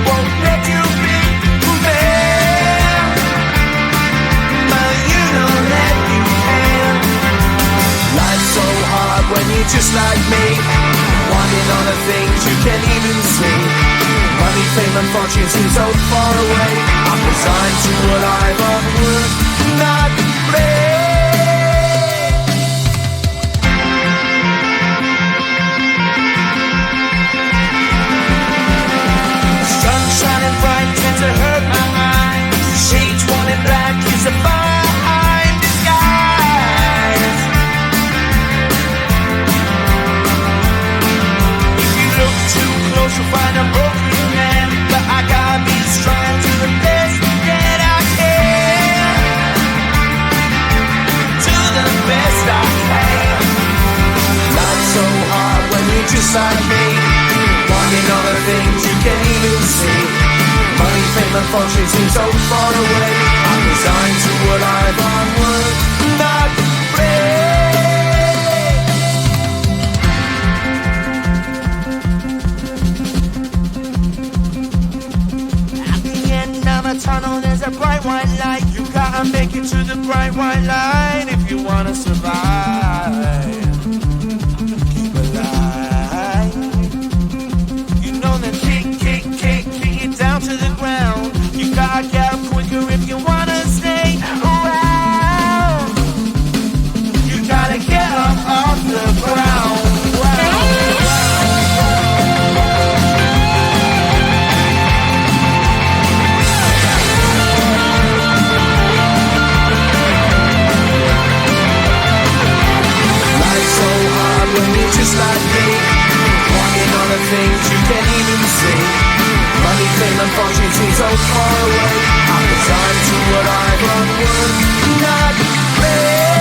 won't let you be man, but you know that you can. Life's so hard when you're just like me, wanting all the things you can't even see. Money, fame and fortune seem so far away. I'm resigned to what I've onward, not play. Sun shining bright tends to hurt my mind. Shades worn in black is a fine disguise. If you look too close you'll find a broken man, but I gotta be strong to the best that I can. To the best I can. Life's so hard when you're just like me, wanting all the things you can't even see. Money, fame and fortune seem so far away. I'm resigned to what I've onward, not At the end of a tunnel there's a bright white light. You gotta make it to the bright white light if you wanna survive. Keep alive. You know that kick it down to the ground. You gotta get up quicker if you wanna stay around. You gotta get up off the ground. Life's so hard when you're just like me, wanting all the things you can't even see. Money, fame and fortune seem so far away. I'm resigned to what I've onward, not play.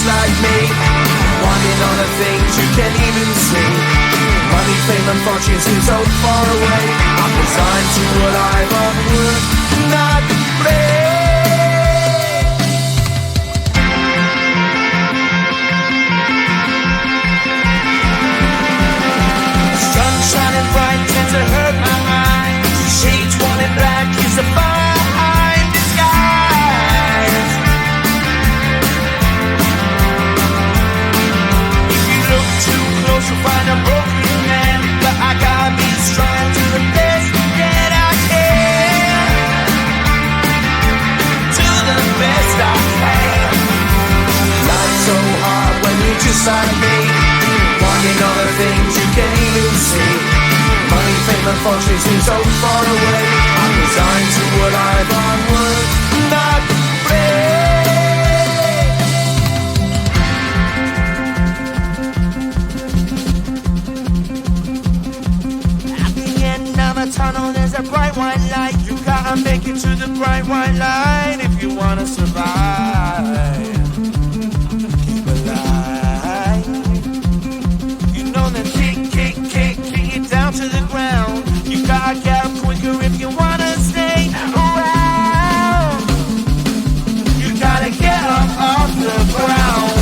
like me, wanting all the things you can't even see. Money, fame, and fortune seem so far away. I'm resigned to what I've unworked, not play. Sun shining bright tends to hurt my mind. Shades worn in black is a fine disguise. If you look too close, you'll find a broken man. But I gotta be strong to the best that I can. To the best I can. Life's so hard when you're just like me, wanting all the things you can't even see. Money, fame, and fortune seem so far away. I'm resigned to what I've unworked, not play. At the end of a tunnel, there's a bright white light. You gotta make it to the bright white light if you wanna survive. Keep alive. You know the kick it down to the ground. You gotta get up quicker if you wanna stay around. You gotta get up off the ground.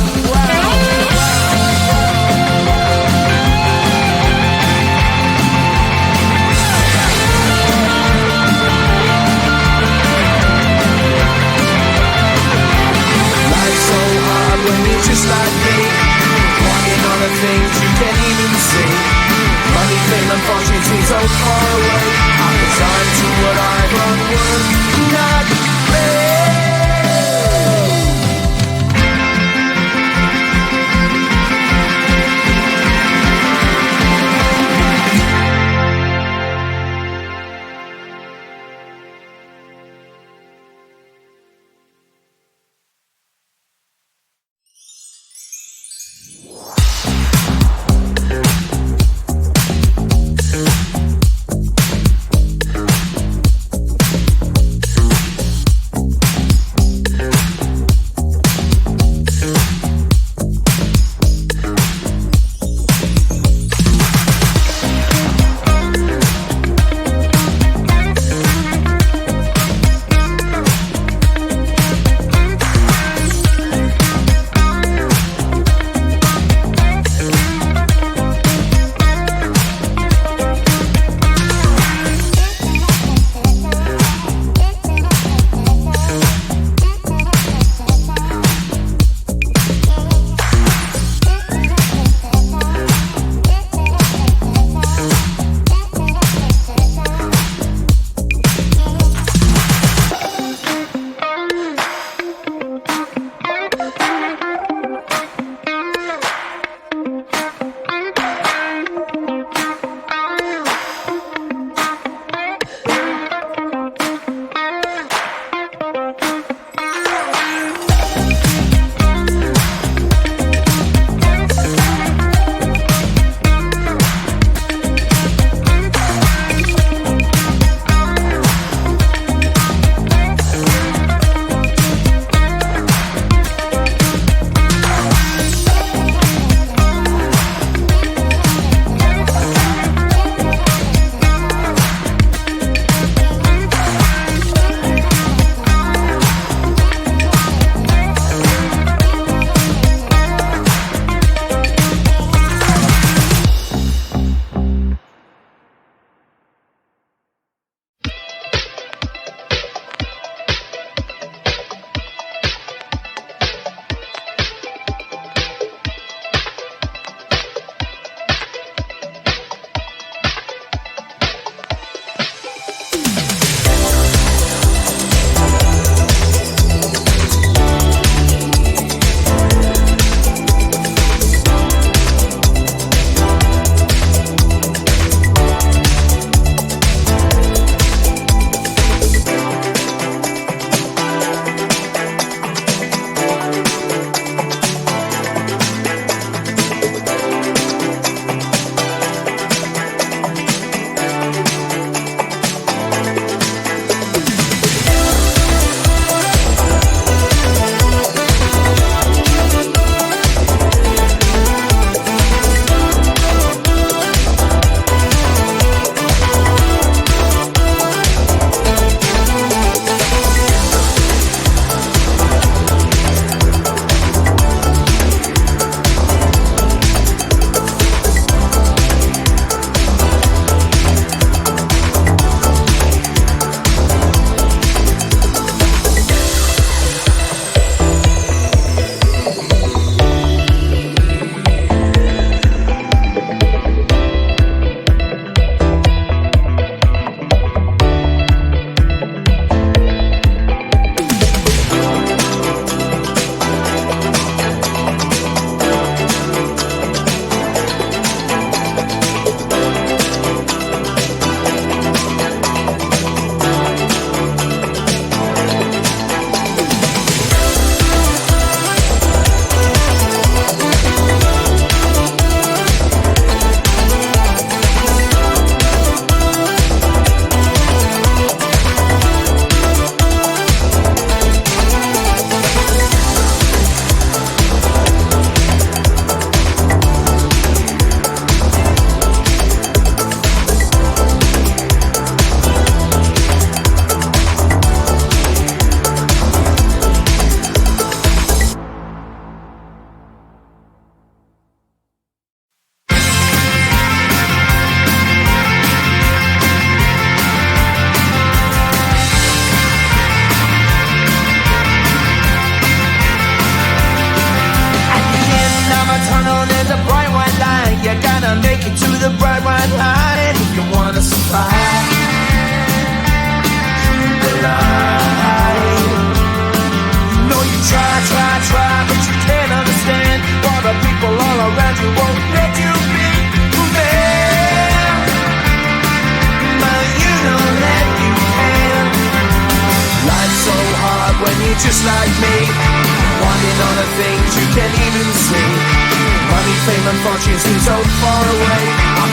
just like me, wanting all the things you can't even see. Money, fame, and fortune seem so far away. I'm